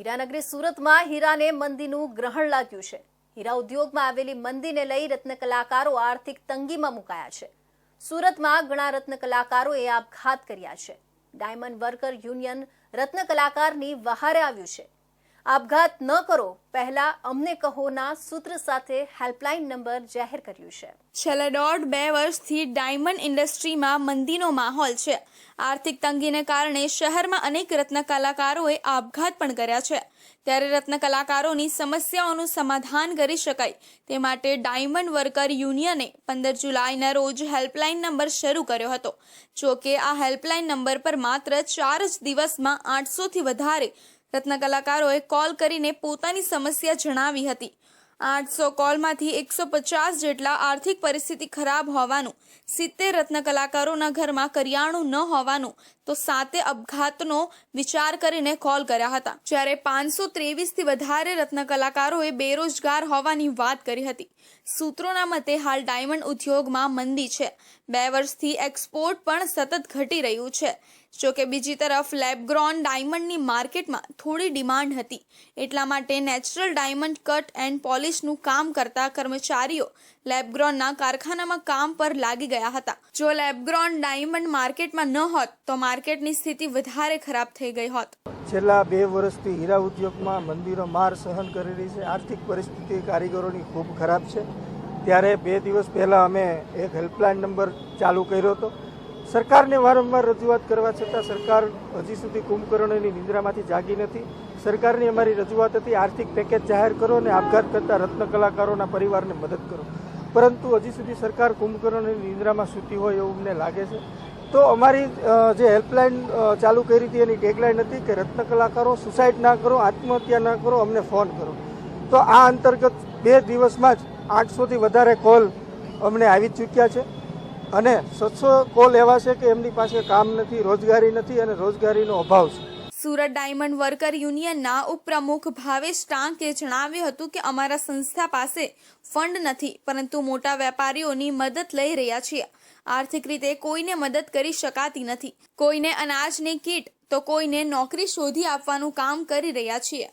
હીરાનગરી સુરતમાં હીરાને મંદીનું ગ્રહણ લાગ્યું છે। હીરા ઉદ્યોગમાં આવેલી મંદીને લઈ રત્ન કલાકારો આર્થિક તંગીમાં મુકાયા છે। સુરતમાં ઘણા રત્ન કલાકારોએ આપઘાત કર્યા છે। ડાયમંડ વર્કર યુનિયન રત્ન કલાકારની વહારે આવ્યું છે। આપઘાત ન કરો, પહેલા અમને કહોના સૂત્ર સાથે હેલ્પલાઇન નંબર જાહેર કર્યું છે। છેલ્લા 1.5 વર્ષથી ડાયમંડ ઇન્ડસ્ટ્રીમાં મંદીનો માહોલ છે। આર્થિક તંગીને કારણે શહેરમાં અનેક રત્ન કલાકારોએ આપઘાત પણ કર્યા છે। ત્યારે રત્ન કલાકારોની સમસ્યાઓનું સમાધાન કરી શકાય તે માટે ડાયમંડ વર્કર યુનિયને 15 જુલાઈના રોજ હેલ્પલાઇન નંબર શરૂ કર્યો હતો। જોકે આ હેલ્પલાઇન નંબર પર માત્ર 4 જ દિવસમાં 800થી વધારે રત્ન કલાકારોએ કોલ કરીને પોતાની સમસ્યા જણાવી હતી। 800 કોલમાંથી 150 જેટલા આર્થિક પરિસ્થિતિ ખરાબ હોવાનું, 70 રત્ન કલાકારોના ઘરમાં કરિયાણું ન હોવાનું, તો 7 આપઘાતનો વિચાર કરીને કોલ કર્યા હતા। જ્યારે 523થી વધારે રત્ન કલાકારોએ બેરોજગાર હોવાની વાત કરી હતી। સૂત્રોના મતે હાલ ડાયમંડ ઉદ્યોગમાં મંદી છે। 2 વર્ષથી એક્સપોર્ટ પણ સતત ઘટી રહ્યું છે। જોકે બીજી તરફ લેબગ્રોન ડાયમંડની માર્કેટમાં થોડી ડિમાન્ડ હતી, એટલા માટે નેચરલ ડાયમંડ કટ એન્ડ પોલિશનું કામ કરતા કર્મચારીઓ લેબગ્રોનના કારખાનામાં કામ પર લાગી ગયા હતા। જો લેબગ્રોન ડાયમંડ માર્કેટમાં ન હોત તો માર્કેટની સ્થિતિ વધારે ખરાબ થઈ ગઈ હોત। છેલ્લા 2 વર્ષથી હીરા ઉદ્યોગમાં મંદીનો માર સહન કરી રહી છે। આર્થિક પરિસ્થિતિ કારીગરોની ખૂબ ખરાબ છે। ત્યારે 2 દિવસ પહેલાં અમે એક હેલ્પલાઇન નંબર ચાલુ કર્યો હતો। સરકારને વારંવાર રજૂઆત કરવા છતાં સરકાર હજી સુધી કુંભકર્ણની નિંદ્રામાંથી જાગી નથી। સરકારની અમારી રજૂઆત હતી આર્થિક પેકેજ જાહેર કરો અને આપઘાત કરતા રત્ન કલાકારોના પરિવારને મદદ કરો, પરંતુ હજી સુધી સરકાર કુંભકર્ણની નિંદ્રામાં સૂતી હોય એવું અમને લાગે છે। તો અમારી જે હેલ્પલાઇન ચાલુ કરી હતી એની ટેગલાઇન હતી કે રત્ન કલાકારો સુસાઇડ ના કરો, આત્મહત્યા ના કરો, અમને ફોન કરો। તો આ અંતર્ગત 2 દિવસમાં જ 800થી વધારે કોલ અમને આવી ચૂક્યા છે અને 700 કોલ એવા છે કે એમની પાસે કામ નથી, રોજગારી નથી અને રોજગારીનો અભાવ છે। સુરત ડાયમંડ વર્કર યુનિયનના ઉપપ્રમુખ ભાવેશ ટાંકે જણાવ્યું હતું કે અમારા સંસ્થા પાસે ફંડ નથી, પરંતુ મોટા વેપારીઓની મદદ લઈ રહ્યા છીએ। આર્થિક રીતે કોઈને મદદ કરી શકાતી નથી। કોઈને અનાજની કીટ તો કોઈને નોકરી શોધી આપવાનું કામ કરી રહ્યા છીએ।